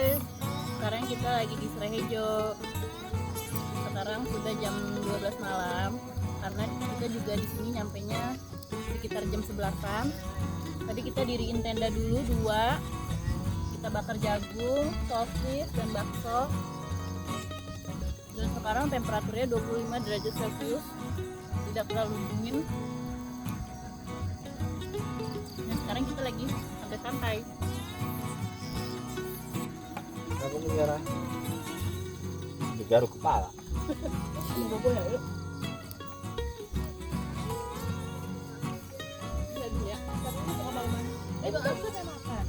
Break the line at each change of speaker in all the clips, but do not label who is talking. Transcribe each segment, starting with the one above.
guys, sekarang kita lagi di Seureuh Hejo. Sekarang sudah jam 12 malam karena kita juga di sini nyampenya sekitar jam 11-an. Tadi kita diriin tenda dulu 2. Kita bakar jagung, sosis dan bakso. Dan sekarang temperaturnya 25 derajat Celcius. Tidak terlalu dingin. Dan sekarang kita lagi santai-santai.
Aku mengarah garuk kepala.
Bobo ya, yuk. Ya. Tapi ini suka malam. Itu kan sudah makan.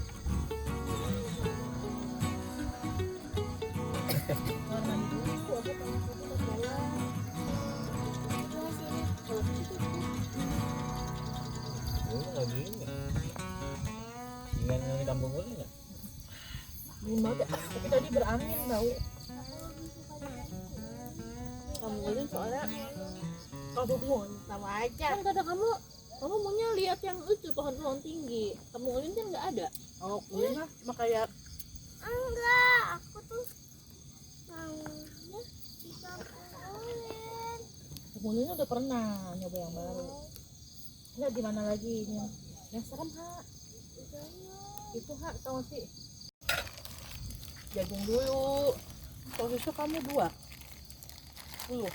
Kamar mandi dulu, aku pengen jalan.
Ini lagi ini. Dengan kampung ini enggak?
Dingin banget ya. Tapi tadi berangin tau. Kamu ulin soalnya kamu mohon sama aja. Kan kata kamu maunya lihat yang itu pohon-pohon tinggi. Kamu ulin kan nggak ada. Oh ulin lah cuma kayak
enggak, aku tuh maunya di kampung ulin.
kamu ulin udah pernah nyoba yang baru. Enggak gimana lagi ini? Yang serem hak. Itu hak tau sih. Jagung dulu. Sosisnya kamu 2. 10.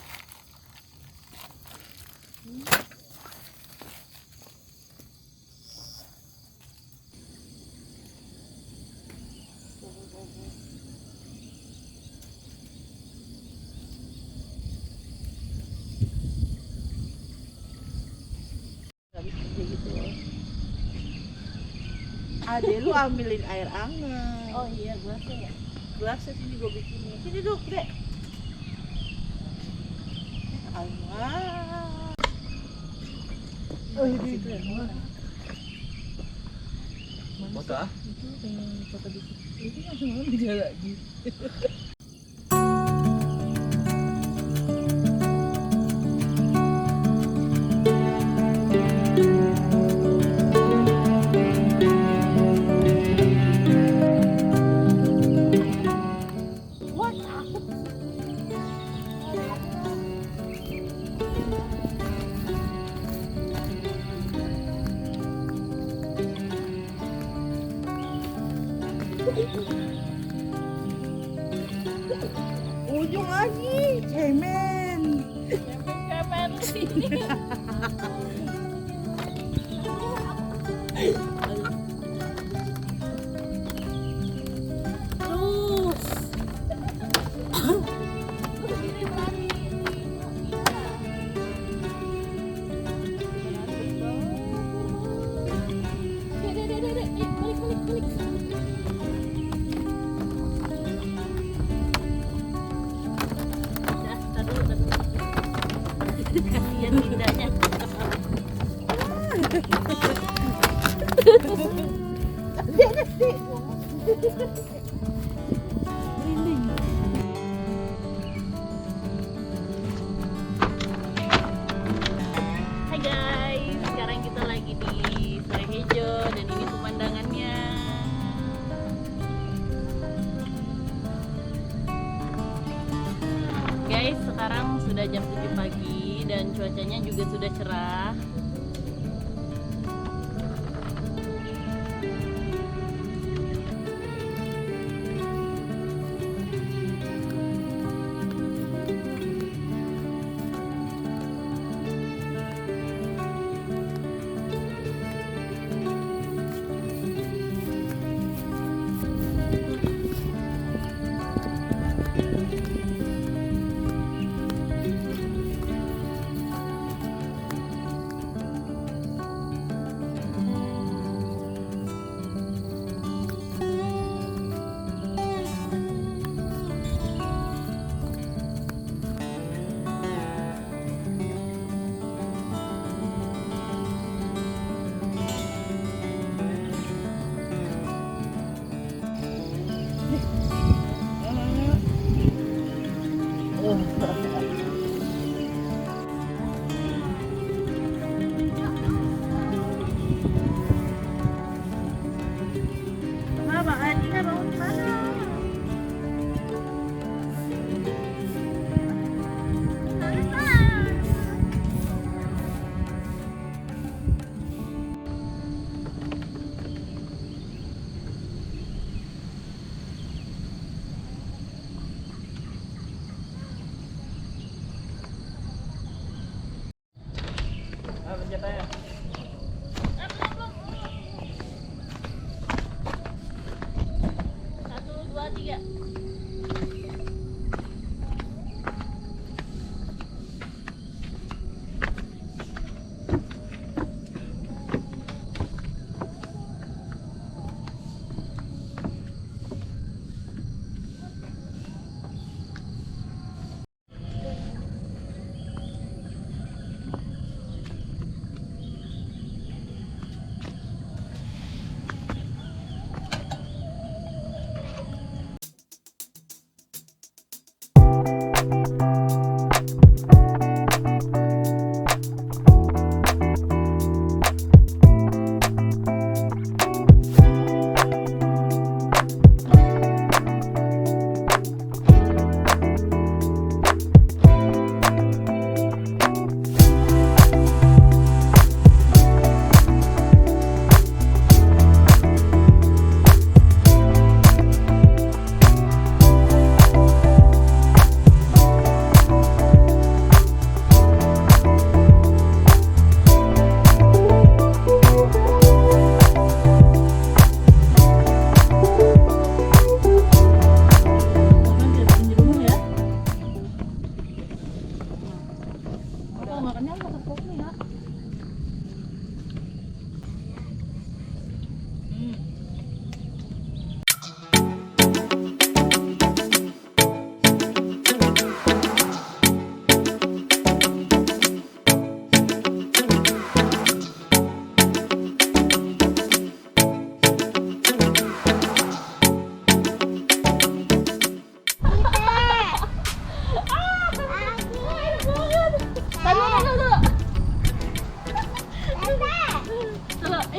Ade lu ambilin air anget.
Oh iya gelasnya ya.
Gelasnya sini gue bikinin. Sini dong, Dek. Allah.
Oh iya itu ya.
Foto ah?
Itu yang foto di situ. Itu langsung malam dia lagi.
Ujung lagi, cemen.
Cemen lu sini. Terus. Kasihan Tendanya. Hai guys, sekarang kita lagi di Seureuh Hejo dan ini pemandangannya. Guys, sekarang sudah jam 7 pagi dan cuacanya juga sudah cerah.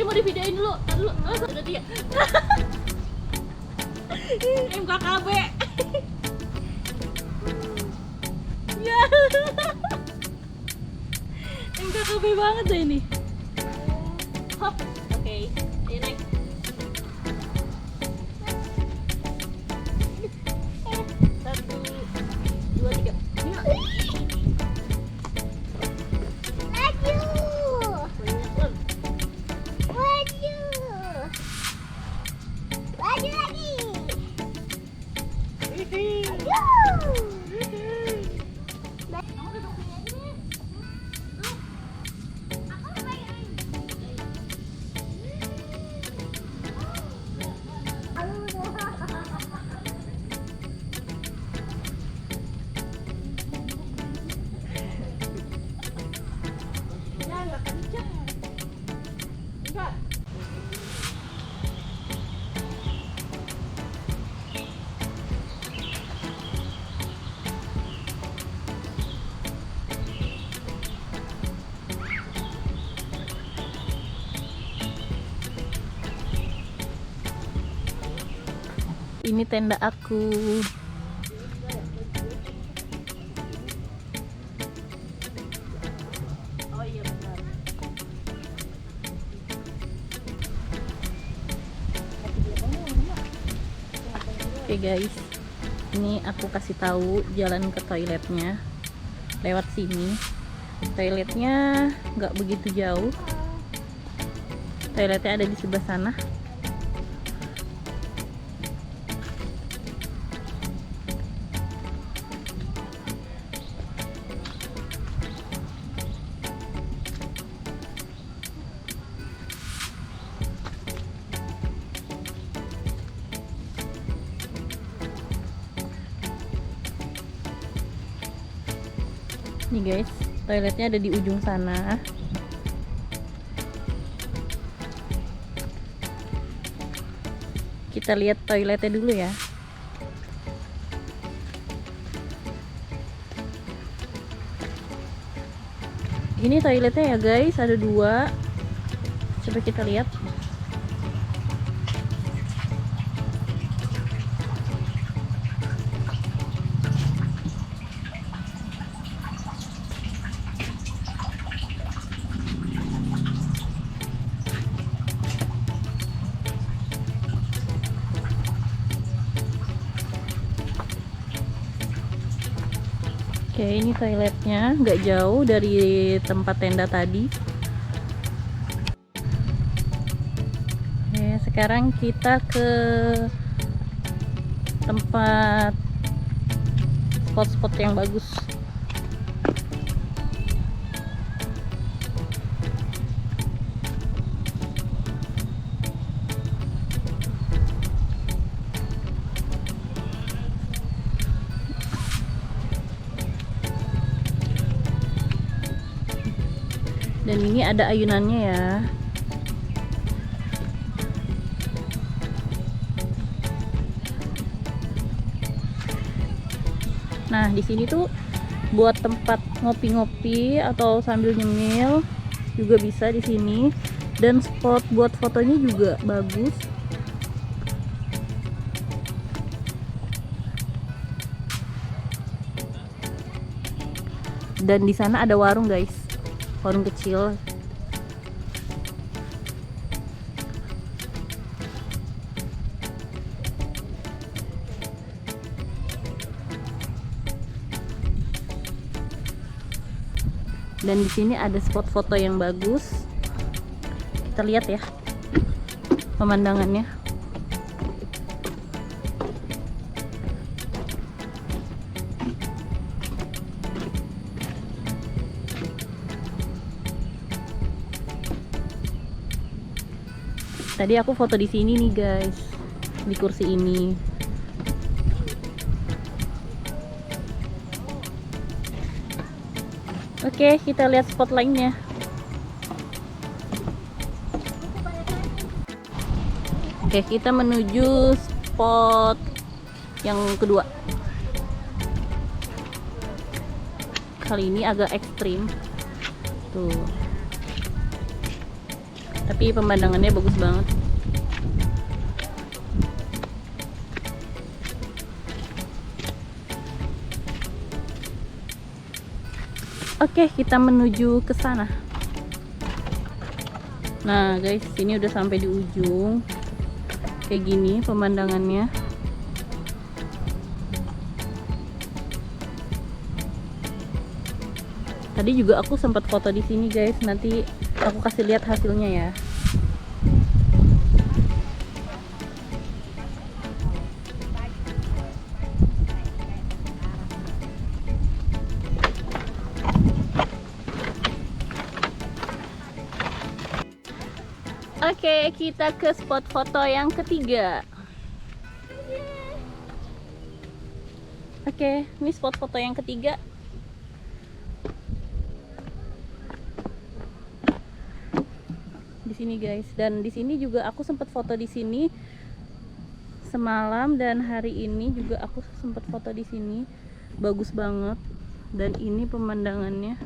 Mau divideoin dulu, udah dia. MKKB. Ya. MKKB banget deh ini. Hop, oke. Ayo naik. Satu, dua, tiga. Ini tenda aku. Oh iya benar. Oke guys, ini aku kasih tahu jalan ke toiletnya. Lewat sini. Toiletnya nggak begitu jauh. Toiletnya ada di sebelah sana. Nih guys, toiletnya ada di ujung sana. Kita lihat toiletnya dulu ya. Ini toiletnya ya guys, ada dua. Coba kita lihat. Oke, ini toiletnya nggak jauh dari tempat tenda tadi. Oke, sekarang kita ke tempat spot-spot yang bagus. Dan ini ada ayunannya ya. Nah, di sini tuh buat tempat ngopi-ngopi atau sambil nyemil juga bisa di sini. Dan spot buat fotonya juga bagus. Dan di sana ada warung, guys. Warung kecil. Dan di sini ada spot foto yang bagus. Kita lihat ya pemandangannya. Tadi aku foto di sini nih guys, di kursi ini. Oke, kita lihat spot lainnya. Oke, kita menuju spot yang kedua. Kali ini agak ekstrim. Tuh. Tapi pemandangannya bagus banget. Oke, kita menuju ke sana. Nah, guys, ini udah sampai di ujung. Kayak gini pemandangannya. Tadi juga aku sempat foto di sini, guys. Nanti aku kasih lihat hasilnya ya. Oke, kita ke spot foto yang ketiga. Oke, ini spot foto yang ketiga. Di sini guys, dan di sini juga aku sempat foto di sini semalam, dan hari ini juga aku sempat foto di sini. Bagus banget, dan ini pemandangannya.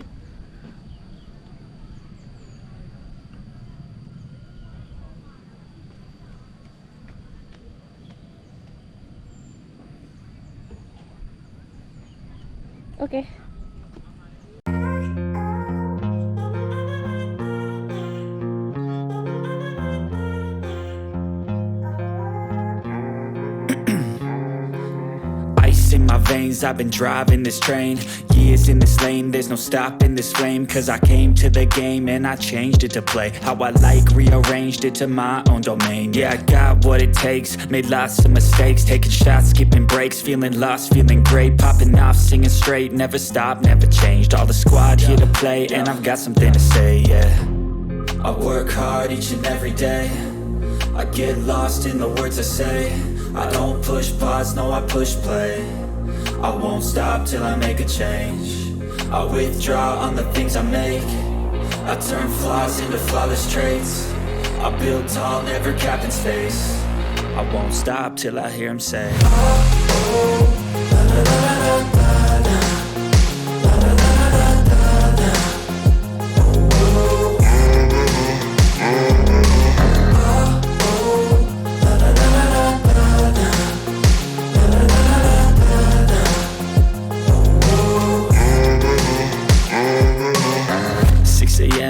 Oke.
Ice in my veins, I've been driving this train. Years in this lane, there's no stopping this flame. Cause I came to the game and I changed it to play how I like, rearranged it to my own domain. Yeah, I got what it takes, made lots of mistakes, taking shots, skipping breaks, feeling lost, feeling great, popping off, singing straight, never stopped, never changed. All the squad here to play, and I've got something to say, yeah. I work hard each and every day, I get lost in the words I say. I don't push pause, no I push play. I won't stop till I make a change. I withdraw on the things I make. I turn flaws into flawless traits. I build tall, never capped in space. I won't stop till I hear him say, oh, oh, la, la, la, la, la.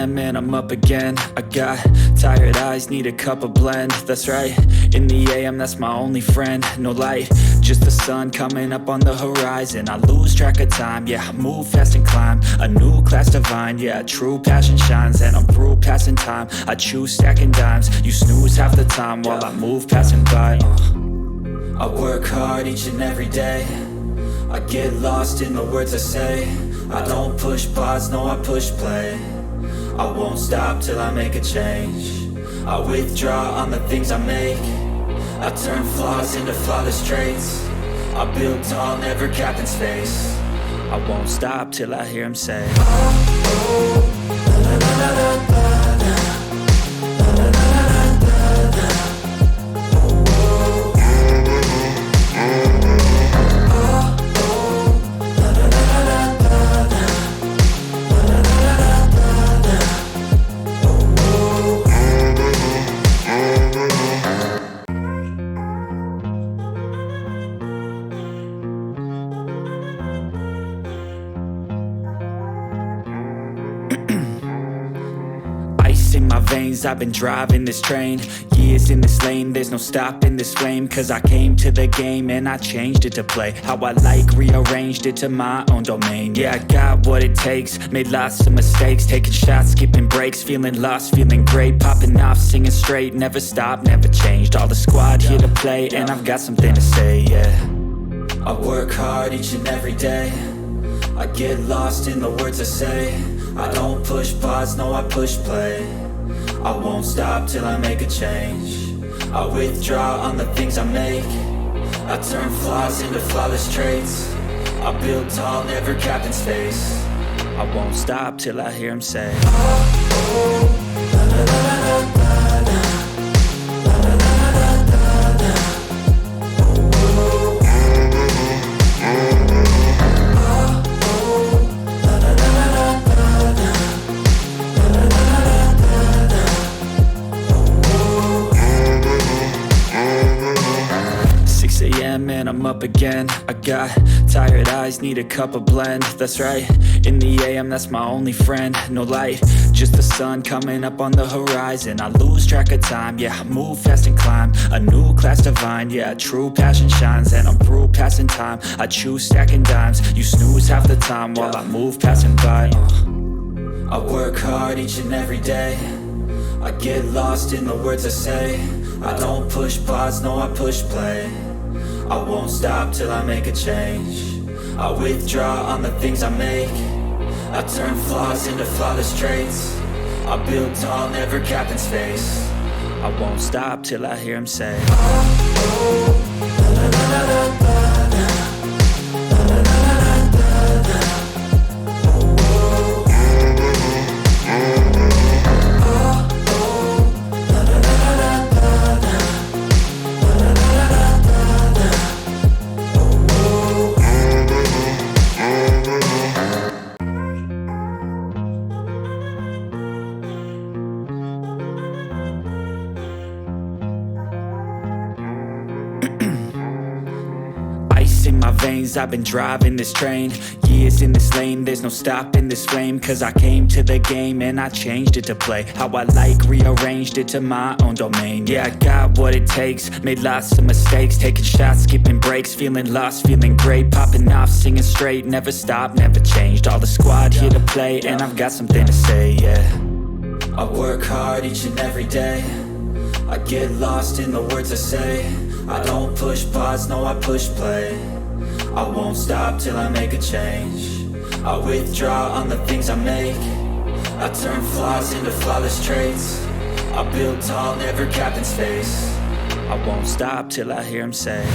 And I'm up again. I got tired eyes, need a cup of blend. That's right, in the AM, that's my only friend. No light, just the sun coming up on the horizon. I lose track of time, yeah, I move fast and climb a new class divine, yeah, true passion shines. And I'm through passing time, I choose stacking dimes. You snooze half the time while I move passing by. I work hard each and every day. I get lost in the words I say. I don't push pause, no I push play. I won't stop till I make a change. I withdraw on the things I make. I turn flaws into flawless traits. I build tall, never capped in space. I won't stop till I hear him say, in my veins, I've been driving this train. Years in this lane, there's no stopping this flame. Cause I came to the game and I changed it to play how I like, rearranged it to my own domain. Yeah, I got what it takes, made lots of mistakes, taking shots, skipping breaks, feeling lost, feeling great, popping off, singing straight, never stopped, never changed. All the squad here to play and I've got something to say, yeah. I work hard each and every day. I get lost in the words I say. I don't push pause, no I push play. I won't stop till I make a change. I withdraw on the things I make. I turn flaws into flawless traits. I build tall, never capped in space. I won't stop till I hear him say, and I'm up again. I got tired eyes, need a cup of blend. That's right, in the AM, that's my only friend. No light, just the sun coming up on the horizon. I lose track of time, yeah, I move fast and climb a new class divine, yeah, true passion shines. And I'm through passing time, I choose stacking dimes. You snooze half the time while I move passing by. I work hard each and every day. I get lost in the words I say. I don't push pause, no I push play. I won't stop till I make a change. I withdraw on the things I make. I turn flaws into flawless traits. I build tall, never capped in space. I won't stop till I hear him say, in my veins, I've been driving this train. Years in this lane, there's no stopping this flame. Cause I came to the game and I changed it to play how I like, rearranged it to my own domain. Yeah, I got what it takes, made lots of mistakes, taking shots, skipping breaks, feeling lost, feeling great, popping off, singing straight, never stopped, never changed. All the squad here to play and I've got something to say, yeah. I work hard each and every day. I get lost in the words I say. I don't push pause, no I push play. I won't stop till I make a change. I withdraw on the things I make. I turn flaws into flawless traits. I build tall, never capped in space. I won't stop till I hear him say,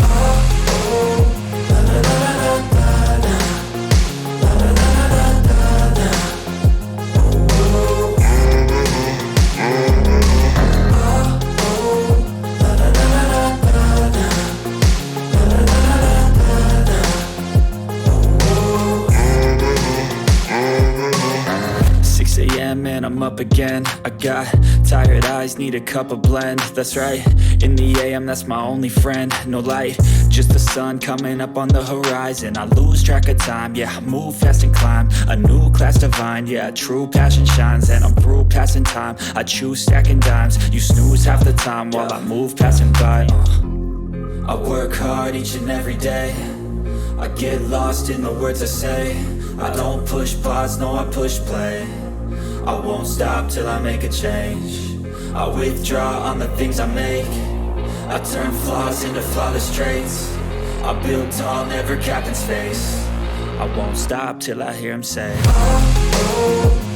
and I'm up again. I got tired eyes, need a cup of blend. That's right, in the AM, that's my only friend. No light, just the sun coming up on the horizon. I lose track of time, yeah, I move fast and climb a new class divine, yeah, true passion shines. And I'm through passing time, I choose stacking dimes. You snooze half the time while I move passing by. I work hard each and every day. I get lost in the words I say. I don't push pause, no I push play. I won't stop till I make a change. I withdraw on the things I make. I turn flaws into flawless traits. I build tall, never capped in space. I won't stop till I hear him say, oh, oh.